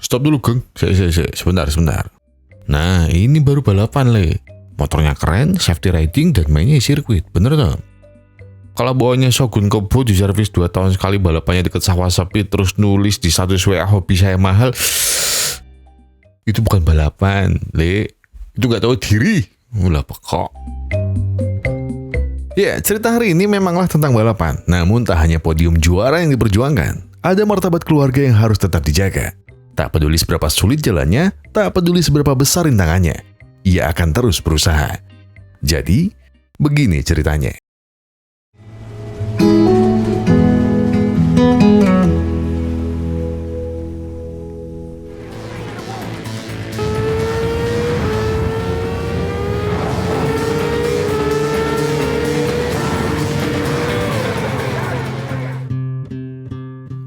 Stop dulu, Geng. Sebentar. Nah, ini baru balapan, Le. Motornya keren, safety riding, dan mainnya di sirkuit. Bener tuh? Kalau bawanya Shogun Kobo di servis 2 tahun sekali, balapannya deket sawah sepi, terus nulis di status WA hobi saya mahal, itu bukan balapan, Le. Itu gak tahu diri. Ulah pekok. Ya, cerita hari ini memanglah tentang balapan. Namun tak hanya podium juara yang diperjuangkan. Ada martabat keluarga yang harus tetap dijaga. Tak peduli seberapa sulit jalannya, tak peduli seberapa besar rintangannya, ia akan terus berusaha. Jadi, begini ceritanya.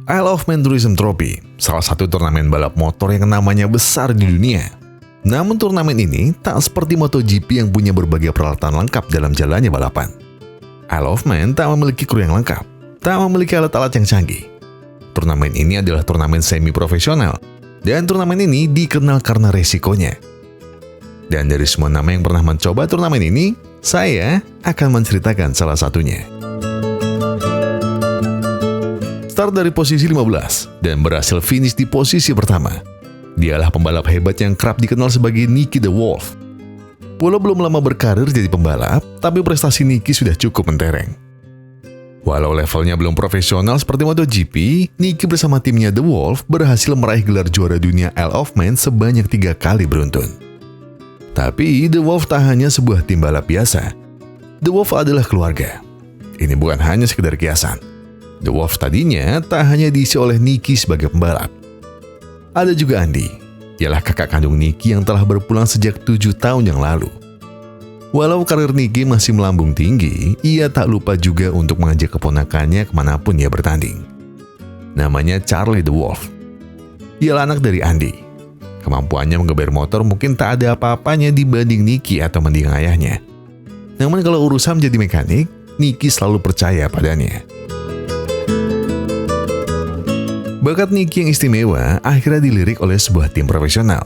Isle of Man Tourism Trophy, salah satu turnamen balap motor yang namanya besar di dunia. Namun turnamen ini tak seperti MotoGP yang punya berbagai peralatan lengkap dalam jalannya balapan. Isle of Man tak memiliki kru yang lengkap, tak memiliki alat-alat yang canggih. Turnamen ini adalah turnamen semi-profesional, dan turnamen ini dikenal karena resikonya. Dan dari semua nama yang pernah mencoba turnamen ini, saya akan menceritakan salah satunya. Start dari posisi 15 dan berhasil finish di posisi pertama. Dialah pembalap hebat yang kerap dikenal sebagai Nicky the Wolf. Walau belum lama berkarir jadi pembalap, tapi prestasi Nicky sudah cukup mentereng. Walau levelnya belum profesional seperti MotoGP, Nicky bersama timnya The Wolf berhasil meraih gelar juara dunia Isle of Man sebanyak 3 kali beruntun. Tapi The Wolf tak hanya sebuah tim balap biasa. The Wolf adalah keluarga. Ini bukan hanya sekedar kiasan. The Wolf tadinya tak hanya diisi oleh Nicky sebagai pembalap. Ada juga Andy, ialah kakak kandung Nicky yang telah berpulang sejak 7 tahun yang lalu. Walau karir Nicky masih melambung tinggi, ia tak lupa juga untuk mengajak keponakannya kemanapun ia bertanding. Namanya Charlie the Wolf. Ialah anak dari Andy. Kemampuannya mengeber motor mungkin tak ada apa-apanya dibanding Nicky atau mendiang ayahnya. Namun kalau urusan menjadi mekanik, Nicky selalu percaya padanya. Bakat Nicky yang istimewa akhirnya dilirik oleh sebuah tim profesional.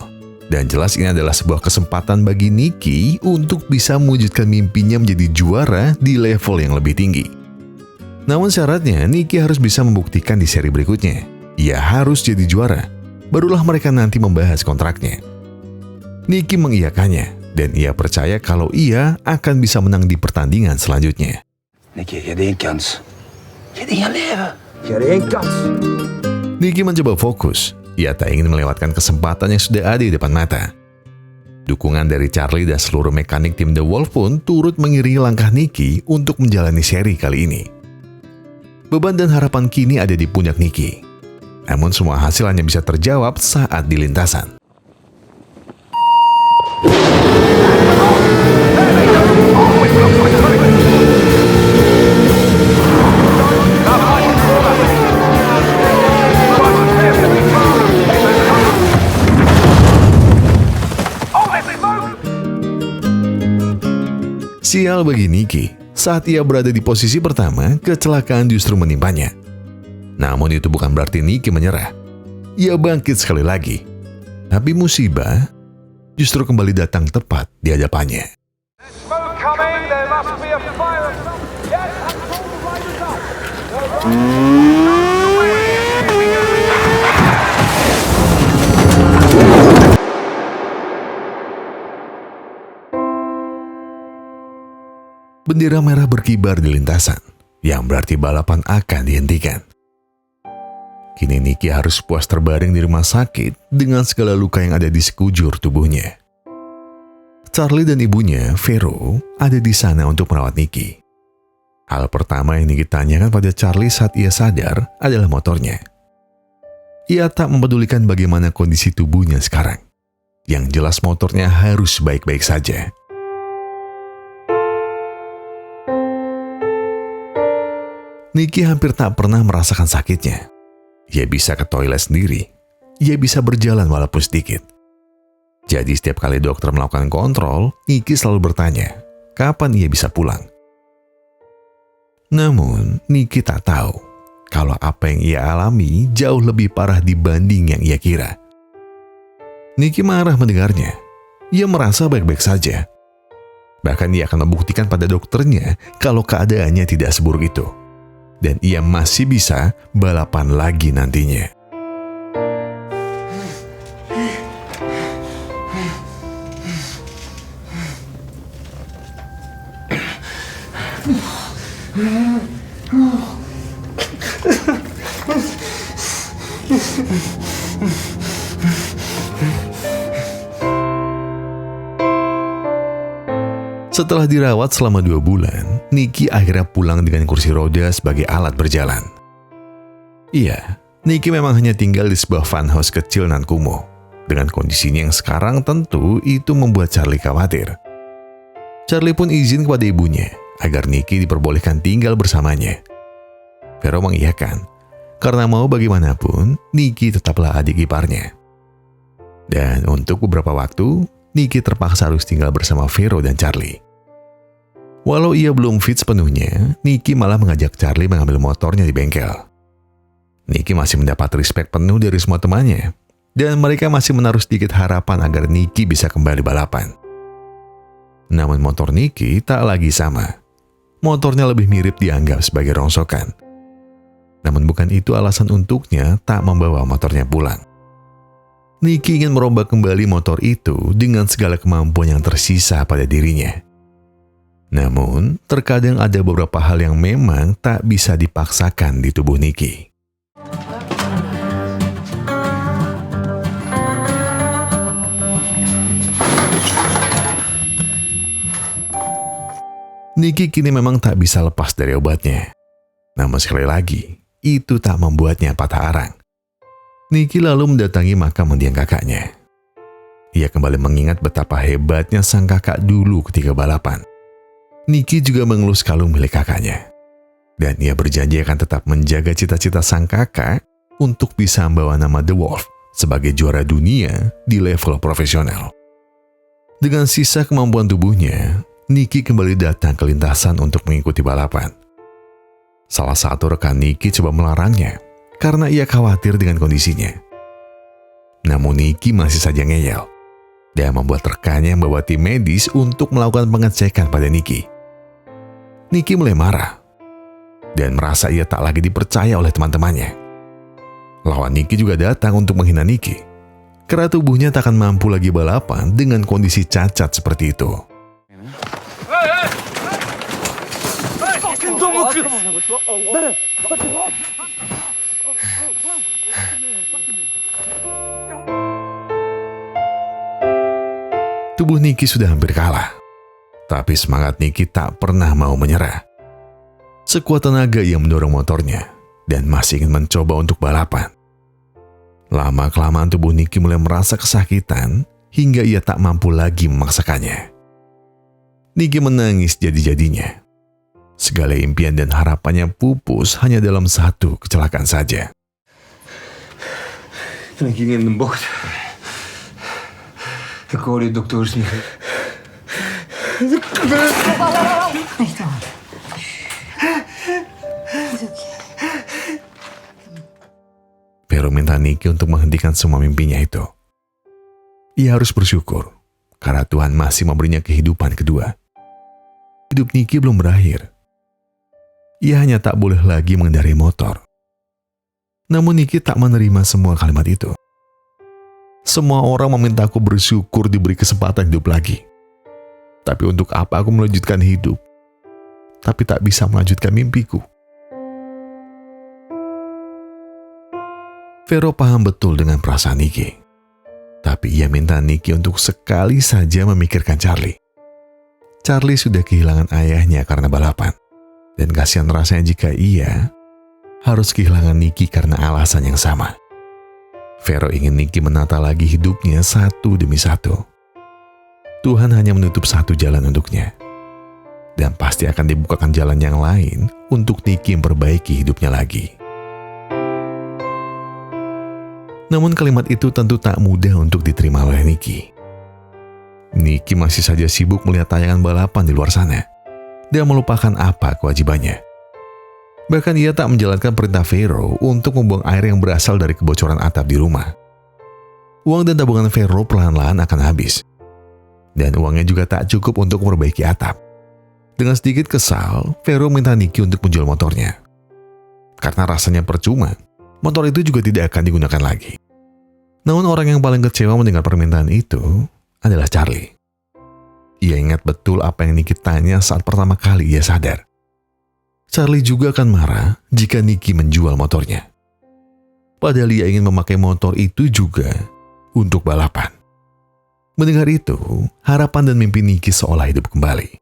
Dan jelas ini adalah sebuah kesempatan bagi Nicky untuk bisa mewujudkan mimpinya menjadi juara di level yang lebih tinggi. Namun syaratnya Nicky harus bisa membuktikan di seri berikutnya. Ia harus jadi juara. Barulah mereka nanti membahas kontraknya. Nicky mengiyakannya dan ia percaya kalau ia akan bisa menang di pertandingan selanjutnya. Nicky, je hebt 1 kans. Je hebt 1 leven. Je hebt 1 kans. Nicky mencoba fokus. Ia tak ingin melewatkan kesempatan yang sudah ada di depan mata. Dukungan dari Charlie dan seluruh mekanik tim The Wolf pun turut mengiringi langkah Nicky untuk menjalani seri kali ini. Beban dan harapan kini ada di pundak Nicky. Namun semua hasil hanya bisa terjawab saat di lintasan. Sial bagi Nicky, saat ia berada di posisi pertama, kecelakaan justru menimpanya. Namun itu bukan berarti Nicky menyerah. Ia bangkit sekali lagi. Tapi musibah justru kembali datang tepat di hadapannya. Bendera merah berkibar di lintasan, yang berarti balapan akan dihentikan. Kini Nicky harus puas terbaring di rumah sakit dengan segala luka yang ada di sekujur tubuhnya. Charlie dan ibunya, Vero, ada di sana untuk merawat Nicky. Hal pertama yang Nicky tanyakan pada Charlie saat ia sadar adalah motornya. Ia tak mempedulikan bagaimana kondisi tubuhnya sekarang. Yang jelas motornya harus baik-baik saja. Nicky hampir tak pernah merasakan sakitnya. Ia bisa ke toilet sendiri. Ia bisa berjalan walaupun sedikit. Jadi setiap kali dokter melakukan kontrol, Nicky selalu bertanya, kapan ia bisa pulang? Namun, Nicky tak tahu kalau apa yang ia alami jauh lebih parah dibanding yang ia kira. Nicky marah mendengarnya. Ia merasa baik-baik saja. Bahkan ia akan membuktikan pada dokternya kalau keadaannya tidak seburuk itu. Dan ia masih bisa balapan lagi nantinya. Setelah dirawat selama 2 bulan, Nicky akhirnya pulang dengan kursi roda sebagai alat berjalan. Iya, Nicky memang hanya tinggal di sebuah funhouse kecil nan kumuh. Dengan kondisinya yang sekarang tentu itu membuat Charlie khawatir. Charlie pun izin kepada ibunya agar Nicky diperbolehkan tinggal bersamanya. Vero mengiyakan, karena mau bagaimanapun, Nicky tetaplah adik iparnya. Dan untuk beberapa waktu, Nicky terpaksa harus tinggal bersama Vero dan Charlie. Walau ia belum fit sepenuhnya, Nicky malah mengajak Charlie mengambil motornya di bengkel. Nicky masih mendapat respek penuh dari semua temannya, dan mereka masih menaruh sedikit harapan agar Nicky bisa kembali balapan. Namun motor Nicky tak lagi sama. Motornya lebih mirip dianggap sebagai rongsokan. Namun bukan itu alasan untuknya tak membawa motornya pulang. Nicky ingin merombak kembali motor itu dengan segala kemampuan yang tersisa pada dirinya. Namun, terkadang ada beberapa hal yang memang tak bisa dipaksakan di tubuh Nicky. Nicky kini memang tak bisa lepas dari obatnya. Namun sekali lagi, itu tak membuatnya patah arang. Nicky lalu mendatangi makam mendiang kakaknya. Ia kembali mengingat betapa hebatnya sang kakak dulu ketika balapan. Nicky juga mengelus kalung milik kakaknya. Dan ia berjanji akan tetap menjaga cita-cita sang kakak untuk bisa membawa nama The Wolf sebagai juara dunia di level profesional. Dengan sisa kemampuan tubuhnya, Nicky kembali datang ke lintasan untuk mengikuti balapan. Salah satu rekan Nicky coba melarangnya karena ia khawatir dengan kondisinya. Namun Nicky masih saja ngeyel dan membuat rekannya membawa tim medis untuk melakukan pengecekan pada Nicky. Nicky mulai marah dan merasa ia tak lagi dipercaya oleh teman-temannya. Lawan Nicky juga datang untuk menghina Nicky karena tubuhnya tak akan mampu lagi balapan dengan kondisi cacat seperti itu. Tubuh Nicky sudah hampir kalah. Tapi semangat Nicky tak pernah mau menyerah. Sekuat tenaga ia mendorong motornya dan masih ingin mencoba untuk balapan. Lama-kelamaan tubuh Nicky mulai merasa kesakitan hingga ia tak mampu lagi memaksakannya. Nicky menangis jadi-jadinya. Segala impian dan harapannya pupus hanya dalam satu kecelakaan saja. Toen ik ging in de bocht, ik hoorde de dokters niet. Echt waar. Is oké. Vero minta Nicky untuk menghentikan semua mimpinya itu. Ia harus bersyukur karena Tuhan masih memberinya kehidupan kedua. Hidup Nicky belum berakhir. Ia hanya tak boleh lagi mengendarai motor. Namun Nicky tak menerima semua kalimat itu. Semua orang memintaku bersyukur diberi kesempatan hidup lagi. Tapi untuk apa aku melanjutkan hidup? Tapi tak bisa melanjutkan mimpiku. Vero paham betul dengan perasaan Nicky. Tapi ia minta Nicky untuk sekali saja memikirkan Charlie. Charlie sudah kehilangan ayahnya karena balapan. Dan kasihan rasanya jika ia harus kehilangan Nicky karena alasan yang sama. Vero ingin Nicky menata lagi hidupnya satu demi satu. Tuhan hanya menutup satu jalan untuknya. Dan pasti akan dibukakan jalan yang lain untuk Nicky memperbaiki hidupnya lagi. Namun kalimat itu tentu tak mudah untuk diterima oleh Nicky. Nicky masih saja sibuk melihat tayangan balapan di luar sana. Dan melupakan apa kewajibannya. Bahkan ia tak menjalankan perintah Vero untuk membuang air yang berasal dari kebocoran atap di rumah. Uang dan tabungan Vero perlahan-lahan akan habis. Dan uangnya juga tak cukup untuk memperbaiki atap. Dengan sedikit kesal, Vero minta Nicky untuk menjual motornya. Karena rasanya percuma, motor itu juga tidak akan digunakan lagi. Namun orang yang paling kecewa mendengar permintaan itu adalah Charlie. Ia ingat betul apa yang Nicky tanya saat pertama kali ia sadar. Charlie juga akan marah jika Nicky menjual motornya. Padahal ia ingin memakai motor itu juga untuk balapan. Mendengar itu, harapan dan mimpi Nicky seolah hidup kembali.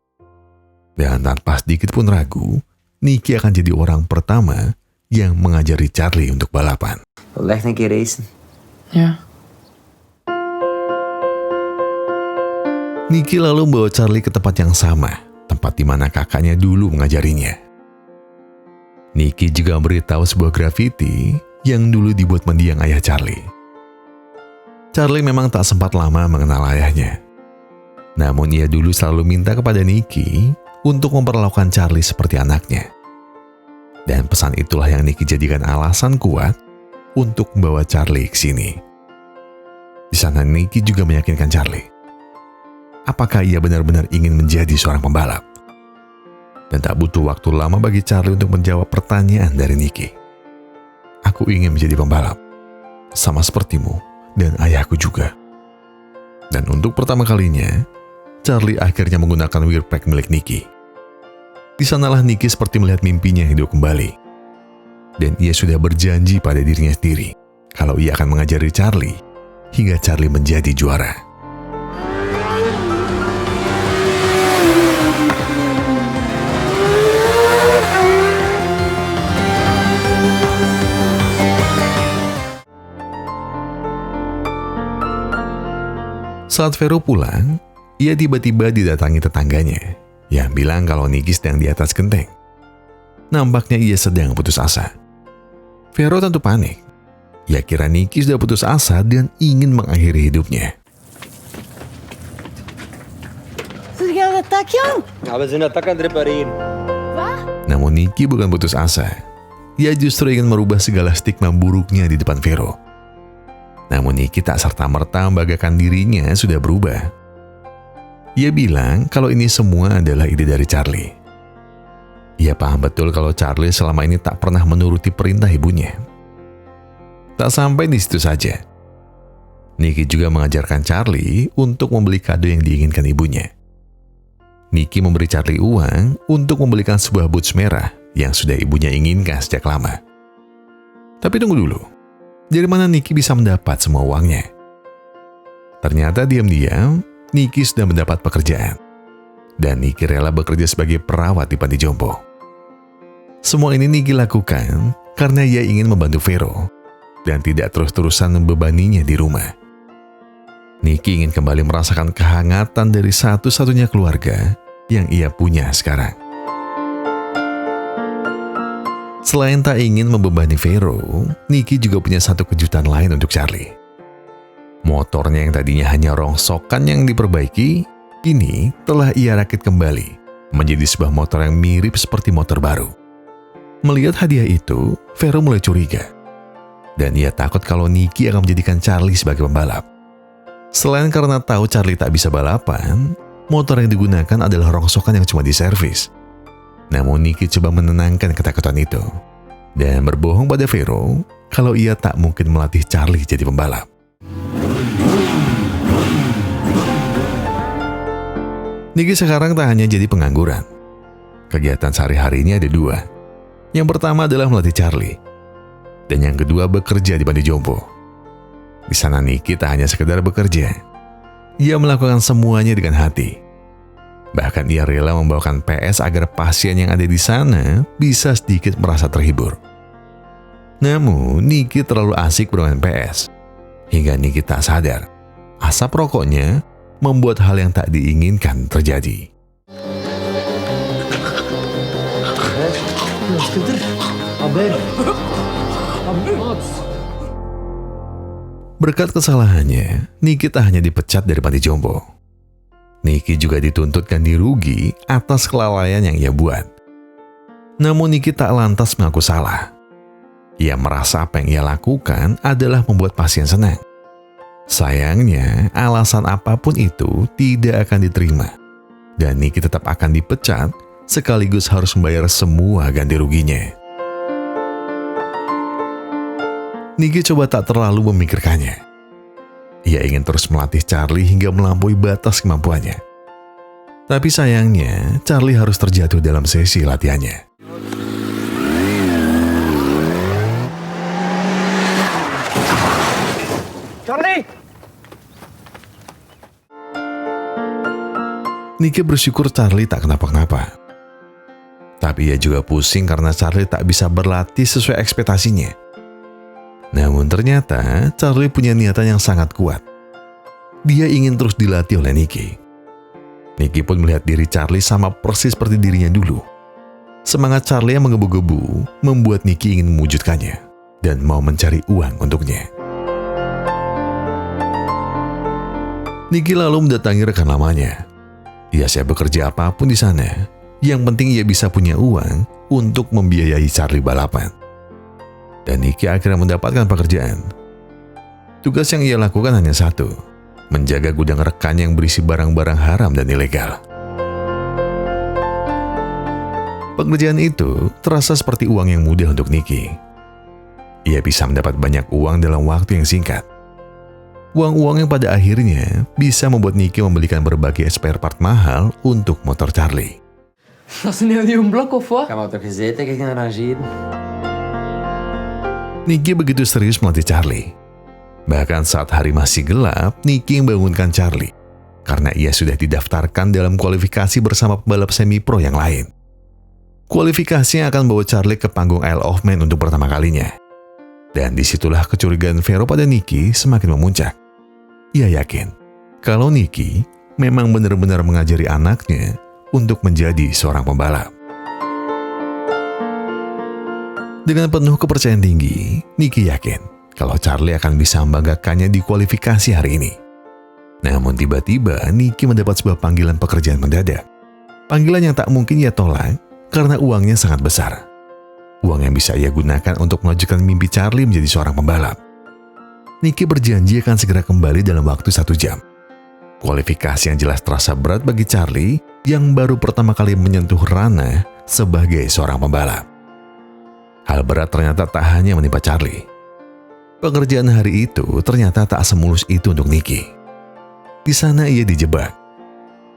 Dan tanpa sedikit pun ragu, Nicky akan jadi orang pertama yang mengajari Charlie untuk balapan. Wil je echt een keer racen? Ja. Nicky lalu membawa Charlie ke tempat yang sama, tempat di mana kakaknya dulu mengajarinya. Nicky juga memberitahu sebuah grafiti yang dulu dibuat mendiang ayah Charlie. Charlie memang tak sempat lama mengenal ayahnya. Namun ia dulu selalu minta kepada Nicky untuk memperlakukan Charlie seperti anaknya. Dan pesan itulah yang Nicky jadikan alasan kuat untuk membawa Charlie ke sini. Di sana Nicky juga meyakinkan Charlie. Apakah ia benar-benar ingin menjadi seorang pembalap? Dan tak butuh waktu lama bagi Charlie untuk menjawab pertanyaan dari Nicky. Aku ingin menjadi pembalap, sama sepertimu dan ayahku juga. Dan untuk pertama kalinya, Charlie akhirnya menggunakan wheelpack milik Nicky. Di sanalah Nicky seperti melihat mimpinya hidup kembali. Dan ia sudah berjanji pada dirinya sendiri kalau ia akan mengajari Charlie hingga Charlie menjadi juara. Saat Vero pulang, ia tiba-tiba didatangi tetangganya yang bilang kalau Nicky sedang di atas genteng. Nampaknya ia sedang putus asa. Vero tentu panik. Ia kira Nicky sudah putus asa dan ingin mengakhiri hidupnya. Zit je aan het tak, Jan? Ja, we zijn dat tak aan het repareren. Wat? Namun Nicky bukan putus asa. Ia justru ingin merubah segala stigma buruknya di depan Vero. Namun Nicky tak serta-merta membanggakan dirinya sudah berubah. Ia bilang kalau ini semua adalah ide dari Charlie. Ia paham betul kalau Charlie selama ini tak pernah menuruti perintah ibunya. Tak sampai di situ saja. Nicky juga mengajarkan Charlie untuk membeli kado yang diinginkan ibunya. Nicky memberi Charlie uang untuk membelikan sebuah boots merah yang sudah ibunya inginkan sejak lama. Tapi tunggu dulu. Dari mana Nicky bisa mendapat semua uangnya? Ternyata diam-diam, Nicky sudah mendapat pekerjaan. Dan Nicky rela bekerja sebagai perawat di panti jompo. Semua ini Nicky lakukan karena ia ingin membantu Vero dan tidak terus-terusan membebaninya di rumah. Nicky ingin kembali merasakan kehangatan dari satu-satunya keluarga yang ia punya sekarang. Selain tak ingin membebani Vero, Nicky juga punya satu kejutan lain untuk Charlie. Motornya yang tadinya hanya rongsokan yang diperbaiki, kini telah ia rakit kembali menjadi sebuah motor yang mirip seperti motor baru. Melihat hadiah itu, Vero mulai curiga. Dan ia takut kalau Nicky akan menjadikan Charlie sebagai pembalap. Selain karena tahu Charlie tak bisa balapan, motor yang digunakan adalah rongsokan yang cuma diservis. Namun Nicky coba menenangkan ketakutan itu dan berbohong pada Vero kalau ia tak mungkin melatih Charlie jadi pembalap. Nicky sekarang tak hanya jadi pengangguran. Kegiatan sehari-harinya ada dua. Yang pertama adalah melatih Charlie. Dan yang kedua bekerja di panti jompo. Di sana Nicky tak hanya sekedar bekerja. Ia melakukan semuanya dengan hati. Bahkan ia rela membawakan PS agar pasien yang ada di sana bisa sedikit merasa terhibur. Namun, Nicky terlalu asik bermain PS. Hingga Nicky tak sadar, asap rokoknya membuat hal yang tak diinginkan terjadi. Berkat kesalahannya, Nicky tak hanya dipecat dari panti jompo. Nicky juga dituntut ganti rugi atas kelalaian yang ia buat. Namun Nicky tak lantas mengaku salah. Ia merasa apa yang ia lakukan adalah membuat pasien senang. Sayangnya, alasan apapun itu tidak akan diterima. Dan Nicky tetap akan dipecat, sekaligus harus membayar semua ganti ruginya. Nicky coba tak terlalu memikirkannya. Ia ingin terus melatih Charlie hingga melampaui batas kemampuannya. Tapi sayangnya, Charlie harus terjatuh dalam sesi latihannya. Charlie! Nicky bersyukur Charlie tak kenapa-kenapa. Tapi ia juga pusing karena Charlie tak bisa berlatih sesuai ekspektasinya. Namun ternyata Charlie punya niatan yang sangat kuat. Dia ingin terus dilatih oleh Nicky. Nicky pun melihat diri Charlie sama persis seperti dirinya dulu. Semangat Charlie yang menggebu-gebu membuat Nicky ingin mewujudkannya dan mau mencari uang untuknya. Nicky lalu mendatangi rekan lamanya. Ia siap bekerja apapun di sana. Yang penting ia bisa punya uang untuk membiayai Charlie balapan. Dan Nicky akhirnya mendapatkan pekerjaan. Tugas yang ia lakukan hanya satu, menjaga gudang rekan yang berisi barang-barang haram dan ilegal. Pekerjaan itu terasa seperti uang yang mudah untuk Nicky. Ia bisa mendapat banyak uang dalam waktu yang singkat. Uang-uang yang pada akhirnya bisa membuat Nicky membelikan berbagai spare part mahal untuk motor Charlie. Dat is een heel nieuw blok of wat? Kan we toch gezeten kijken naar Rangeren? Nicky begitu serius melatih Charlie. Bahkan saat hari masih gelap, Nicky membangunkan Charlie karena ia sudah didaftarkan dalam kualifikasi bersama pembalap semi-pro yang lain. Kualifikasi yang akan membawa Charlie ke panggung Isle of Man untuk pertama kalinya. Dan disitulah kecurigaan Vero pada Nicky semakin memuncak. Ia yakin kalau Nicky memang benar-benar mengajari anaknya untuk menjadi seorang pembalap. Dengan penuh kepercayaan tinggi, Nicky yakin kalau Charlie akan bisa membanggakannya di kualifikasi hari ini. Namun tiba-tiba Nicky mendapat sebuah panggilan pekerjaan mendadak. Panggilan yang tak mungkin ia tolak karena uangnya sangat besar. Uang yang bisa ia gunakan untuk mewujudkan mimpi Charlie menjadi seorang pembalap. Nicky berjanji akan segera kembali dalam waktu 1 jam. Kualifikasi yang jelas terasa berat bagi Charlie yang baru pertama kali menyentuh ranah sebagai seorang pembalap. Hal berat ternyata tak hanya menimpa Charlie. Pekerjaan hari itu ternyata tak semulus itu untuk Nicky. Di sana ia dijebak.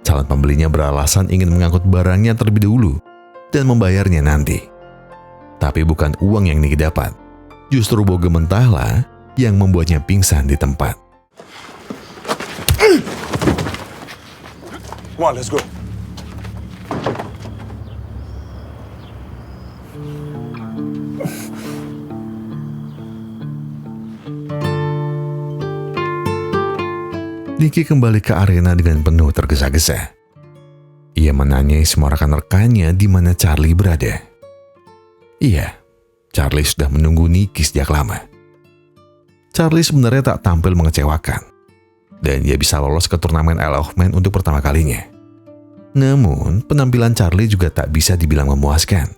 Calon pembelinya beralasan ingin mengangkut barangnya terlebih dahulu dan membayarnya nanti. Tapi bukan uang yang Nicky dapat, justru boga mentahlah yang membuatnya pingsan di tempat. Come on, let's go. Nicky kembali ke arena dengan penuh tergesa-gesa. Ia menanyai semua rekan-rekannya di mana Charlie berada. Iya, Charlie sudah menunggu Nicky sejak lama. Charlie sebenarnya tak tampil mengecewakan, dan ia bisa lolos ke turnamen Isle of Man untuk pertama kalinya. Namun, penampilan Charlie juga tak bisa dibilang memuaskan.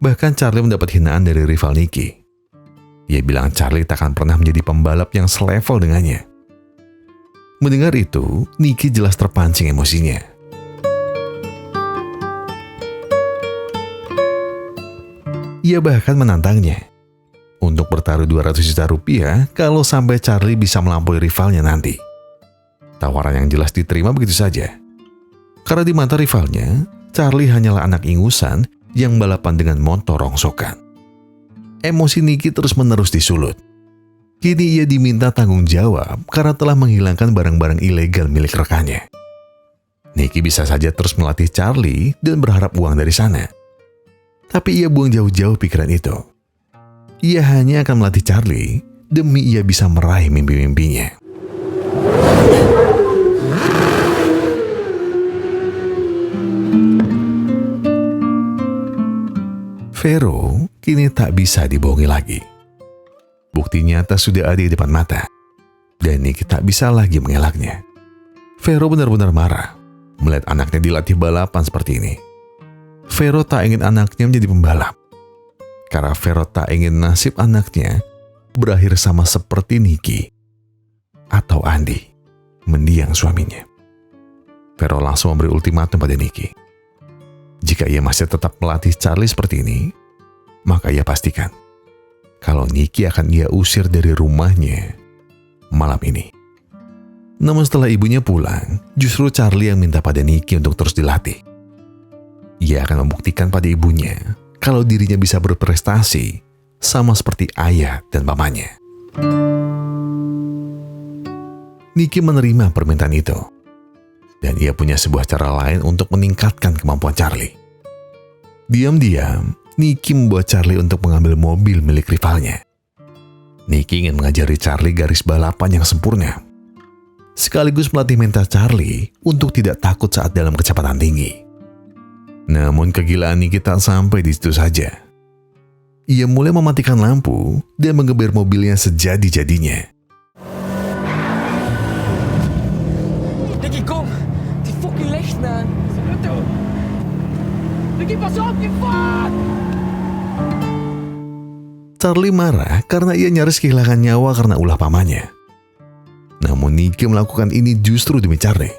Bahkan Charlie mendapat hinaan dari rival Nicky. Ia bilang Charlie tak akan pernah menjadi pembalap yang selevel dengannya. Mendengar itu, Nicky jelas terpancing emosinya. Ia bahkan menantangnya untuk bertaruh 200 juta rupiah kalau sampai Charlie bisa melampaui rivalnya nanti. Tawaran yang jelas diterima begitu saja. Karena di mata rivalnya, Charlie hanyalah anak ingusan yang balapan dengan motor rongsokan. Emosi Nicky terus-menerus disulut. Kini ia diminta tanggung jawab karena telah menghilangkan barang-barang ilegal milik rekannya. Nicky bisa saja terus melatih Charlie dan berharap uang dari sana. Tapi ia buang jauh-jauh pikiran itu. Ia hanya akan melatih Charlie demi ia bisa meraih mimpi-mimpinya. Vero kini tak bisa dibohongi lagi. Bukti nyata sudah ada di depan mata, dan Nicky tak bisa lagi mengelaknya. Vero benar-benar marah melihat anaknya dilatih balapan seperti ini. Vero tak ingin anaknya menjadi pembalap, karena Vero tak ingin nasib anaknya berakhir sama seperti Nicky atau atau Andy, mendiang suaminya. Vero langsung memberi ultimatum pada Nicky. Jika ia masih tetap melatih Charlie seperti ini, maka ia pastikan kalau Nicky akan ia usir dari rumahnya malam ini. Namun setelah ibunya pulang, justru Charlie yang minta pada Nicky untuk terus dilatih. Ia akan membuktikan pada ibunya kalau dirinya bisa berprestasi sama seperti ayah dan mamanya. Nicky menerima permintaan itu, dan ia punya sebuah cara lain untuk meningkatkan kemampuan Charlie. Diam-diam, Nicky membuat Charlie untuk mengambil mobil milik rivalnya. Nicky ingin mengajari Charlie garis balapan yang sempurna, sekaligus melatih mental Charlie untuk tidak takut saat dalam kecepatan tinggi. Namun kegilaan Nicky tak sampai di situ saja. Ia mulai mematikan lampu dan mengeber mobilnya sejadi-jadinya. Nicky, kom! Die fucking lichten aan. Nicky, pas op, je vaart! Charlie marah karena ia nyaris kehilangan nyawa karena ulah pamannya. Namun Nicky melakukan ini justru demi Charlie.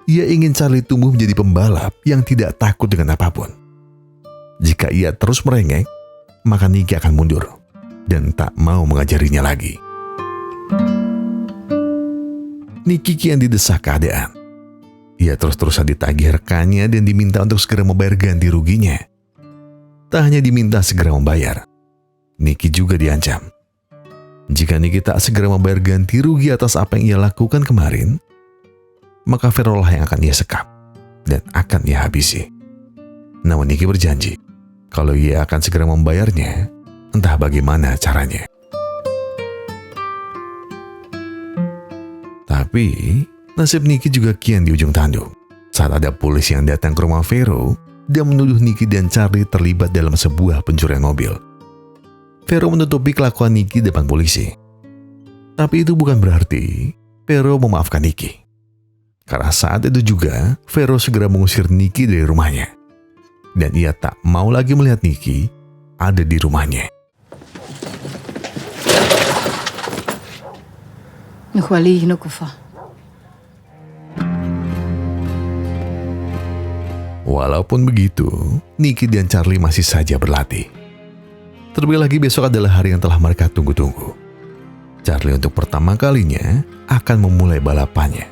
Ia ingin Charlie tumbuh menjadi pembalap yang tidak takut dengan apapun. Jika ia terus merengek, maka Nicky akan mundur dan tak mau mengajarinya lagi. Nicky kian didesak keadaan. Ia terus-terusan ditagih rekannya dan diminta untuk segera membayar ganti ruginya. Tak hanya diminta segera membayar, Nicky juga diancam. Jika Nicky tak segera membayar ganti rugi atas apa yang ia lakukan kemarin, maka Vero lah yang akan ia sekap dan akan ia habisi. Namun Nicky berjanji kalau ia akan segera membayarnya, entah bagaimana caranya. Tapi nasib Nicky juga kian di ujung tanduk saat ada polisi yang datang ke rumah Vero dan menuduh Nicky dan Charlie terlibat dalam sebuah pencurian mobil. Vero menutupi kelakuan Nicky depan polisi. Tapi itu bukan berarti Vero memaafkan Nicky. Karena saat itu juga Vero segera mengusir Nicky dari rumahnya. Dan ia tak mau lagi melihat Nicky ada di rumahnya. Nog wel liegen ook of wat? Walaupun begitu, Nicky dan Charlie masih saja berlatih. Terlebih lagi besok adalah hari yang telah mereka tunggu-tunggu. Charlie untuk pertama kalinya akan memulai balapannya.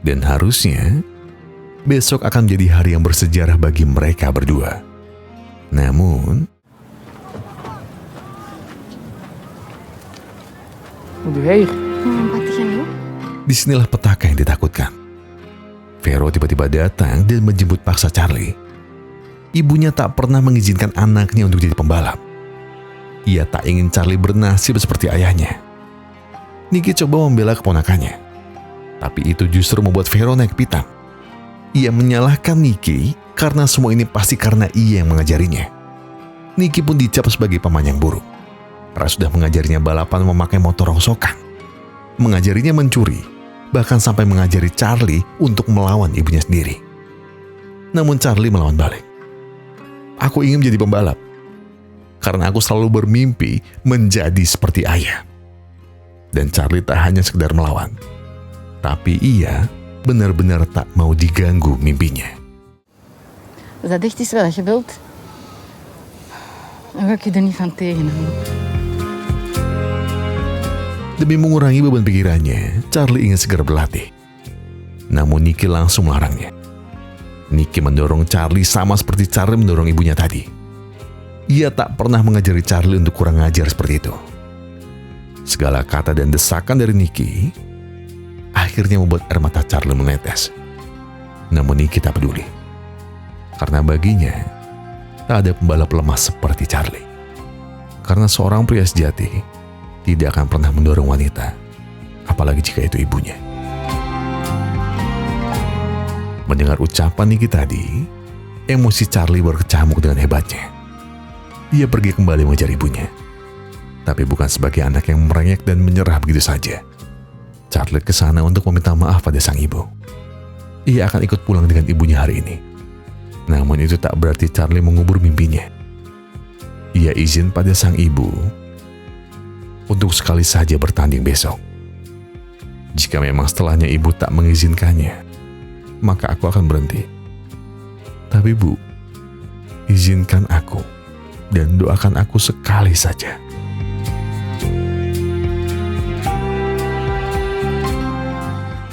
Dan harusnya besok akan menjadi hari yang bersejarah bagi mereka berdua. Namun, Wat doe jij hier? Wat ga je doen? disinilah petaka yang ditakutkan. Vero tiba-tiba datang dan menjemput paksa Charlie. Ibunya tak pernah mengizinkan anaknya untuk jadi pembalap. Ia tak ingin Charlie bernasib seperti ayahnya. Nicky coba membela keponakannya, tapi itu justru membuat Vero naik pitam. Ia menyalahkan Nicky karena semua ini pasti karena ia yang mengajarinya. Nicky pun dicap sebagai paman yang buruk, karena sudah mengajarinya balapan memakai motor rongsokan, mengajarinya mencuri, bahkan sampai mengajari Charlie untuk melawan ibunya sendiri. Namun Charlie melawan balik. Aku ingin menjadi pembalap, karena aku selalu bermimpi menjadi seperti ayah. Dan Charlie tak hanya sekedar melawan, tapi ia benar-benar tak mau diganggu mimpinya. Als dat echt is wat je wilt, dan ga ik je er niet van tegenhouden. Demi mengurangi beban pikirannya, Charlie ingin segera berlatih. Namun Nicky langsung melarangnya. Nicky mendorong Charlie sama seperti Charlie mendorong ibunya tadi. Ia tak pernah mengajari Charlie untuk kurang ajar seperti itu. Segala kata dan desakan dari Nicky akhirnya membuat air mata Charlie menetes. Namun Nicky tak peduli. Karena baginya, tak ada pembalap lemah seperti Charlie. Karena seorang pria sejati tidak akan pernah mendorong wanita, apalagi jika itu ibunya. Mendengar ucapan Nicky tadi, emosi Charlie berkecamuk dengan hebatnya. Ia pergi kembali mengejar ibunya, tapi bukan sebagai anak yang merengek dan menyerah begitu saja. Charlie ke sana untuk meminta maaf pada sang ibu. Ia akan ikut pulang dengan ibunya hari ini. Namun itu tak berarti Charlie mengubur mimpinya. Ia izin pada sang ibu untuk sekali saja bertanding besok. Jika memang setelahnya ibu tak mengizinkannya, maka aku akan berhenti. Tapi Bu, izinkan aku dan doakan aku sekali saja.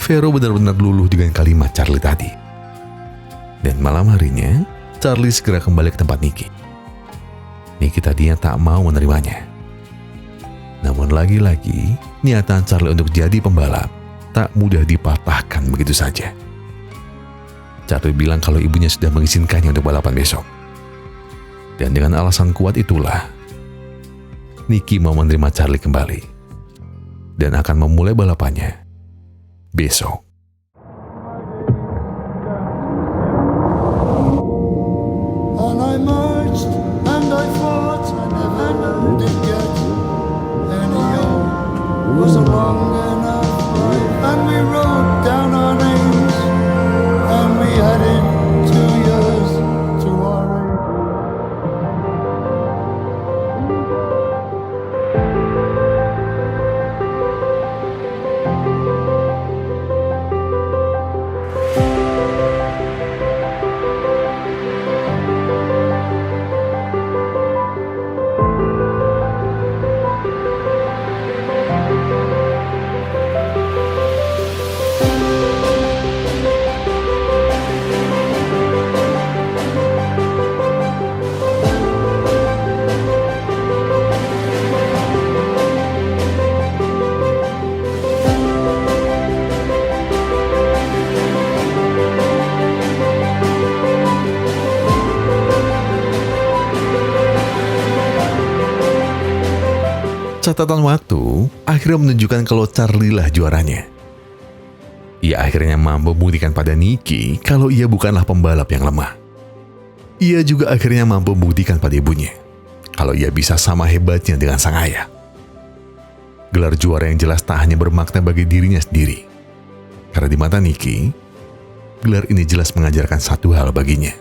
Vero benar-benar luluh dengan kalimat Charlie tadi. Dan malam harinya, Charlie segera kembali ke tempat Nicky. Nicky tadinya tak mau menerimanya. Namun lagi-lagi, niatan Charlie untuk jadi pembalap tak mudah dipatahkan begitu saja. Charlie bilang kalau ibunya sudah mengizinkannya untuk balapan besok. Dan dengan alasan kuat itulah, Nicky mau menerima Charlie kembali dan akan memulai balapannya besok. And I marched and I fought, I never did get any old. It was a long enough ride, and we rode down our names, and we added 2 years to our age. Catatan waktu akhirnya menunjukkan kalau Charlie lah juaranya. Ia akhirnya mampu membuktikan pada Nicky kalau ia bukanlah pembalap yang lemah. Ia juga akhirnya mampu membuktikan pada ibunya kalau ia bisa sama hebatnya dengan sang ayah. Gelar juara yang jelas tak hanya bermakna bagi dirinya sendiri. Karena di mata Nicky, gelar ini jelas mengajarkan satu hal baginya.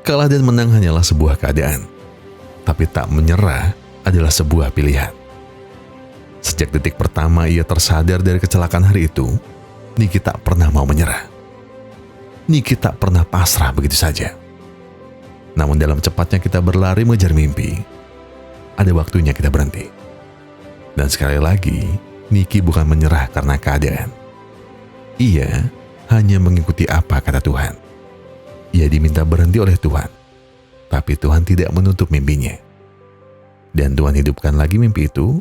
Kalah dan menang hanyalah sebuah keadaan, tapi tak menyerah adalah sebuah pilihan. Sejak detik pertama ia tersadar dari kecelakaan hari itu, Nicky tak pernah mau menyerah. Nicky tak pernah pasrah begitu saja. Namun dalam cepatnya kita berlari mengejar mimpi, ada waktunya kita berhenti. Dan sekali lagi, Nicky bukan menyerah karena keadaan. Ia hanya mengikuti apa kata Tuhan. Ia diminta berhenti oleh Tuhan, tapi Tuhan tidak menutup mimpinya. Dan Tuhan hidupkan lagi mimpi itu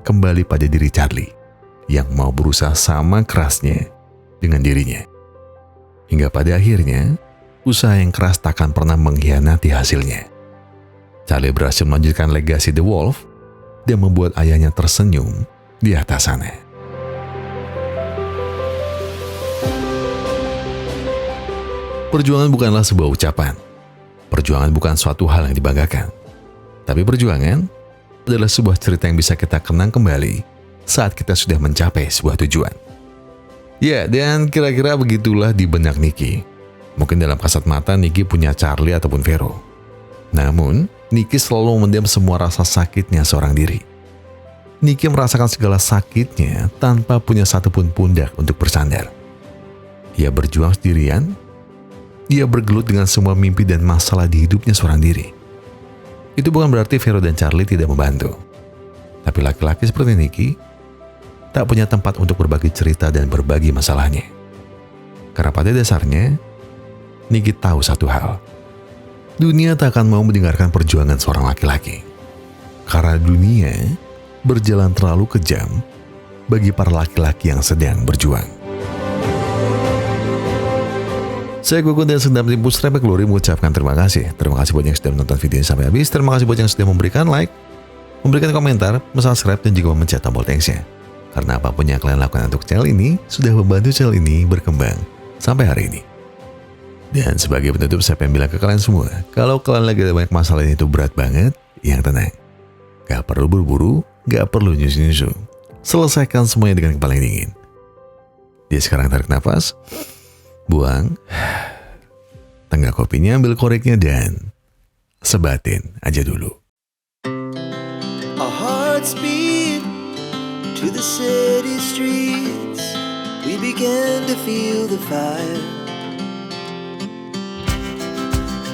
kembali pada diri Charlie yang mau berusaha sama kerasnya dengan dirinya. Hingga pada akhirnya, usaha yang keras takkan pernah mengkhianati hasilnya. Charlie berhasil melanjutkan legasi The Wolf dan membuat ayahnya tersenyum di atas sana. Perjuangan bukanlah sebuah ucapan. Perjuangan bukan suatu hal yang dibanggakan. Tapi perjuangan adalah sebuah cerita yang bisa kita kenang kembali saat kita sudah mencapai sebuah tujuan. Ya, dan kira-kira begitulah di benak Nicky. Mungkin dalam kasat mata Nicky punya Charlie ataupun Vero. Namun, Nicky selalu memendam semua rasa sakitnya seorang diri. Nicky merasakan segala sakitnya tanpa punya satupun pundak untuk bersandar. Ia berjuang sendirian. Ia bergelut dengan semua mimpi dan masalah di hidupnya seorang diri. Itu bukan berarti Vero dan Charlie tidak membantu. Tapi laki-laki seperti Nicky tak punya tempat untuk berbagi cerita dan berbagi masalahnya. Karena pada dasarnya, Nicky tahu satu hal. Dunia tak akan mau mendengarkan perjuangan seorang laki-laki. Karena dunia berjalan terlalu kejam bagi para laki-laki yang sedang berjuang. Saya Gugun dan Sendam Timpus Repek Glory mengucapkan terima kasih. Terima kasih buat yang sudah menonton video ini sampai habis. Terima kasih buat yang sudah memberikan like, memberikan komentar, subscribe, dan juga memencet tombol thanks-nya. Karena apapun yang kalian lakukan untuk channel ini, sudah membantu channel ini berkembang sampai hari ini. Dan sebagai penutup, saya pengen bilang ke kalian semua, kalau kalian lagi ada banyak masalah ini itu berat banget, yang tenang. Gak perlu buru-buru, gak perlu nyusu-nyusu. Selesaikan semuanya dengan kepala yang dingin. Dia sekarang tarik nafas, buang, tenggak kopinya, ambil koreknya, dan sebatin aja dulu. Our hearts beat to the city streets, we began to feel the fire.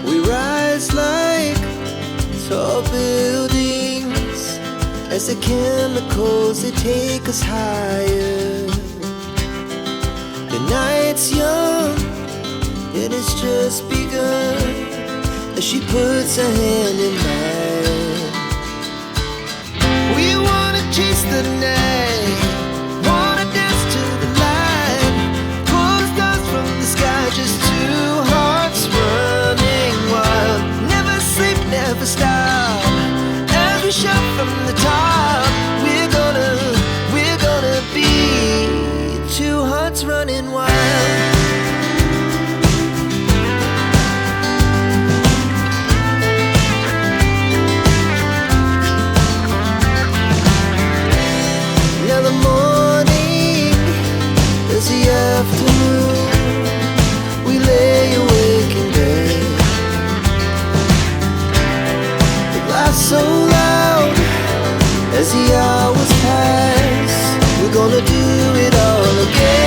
We rise like tall buildings as the chemicals, they take us higher. The night's young, and it's just begun, as she puts her hand in mine. We wanna chase the night, wanna dance to the light, pull the stars from the sky, just two hearts running wild. Never sleep, never stop, as we shout from the top. We're gonna be two hearts running wild. Now the morning is the afternoon, we lay awake in bed. The laughs so loud as the hours pass, we're gonna do it all again.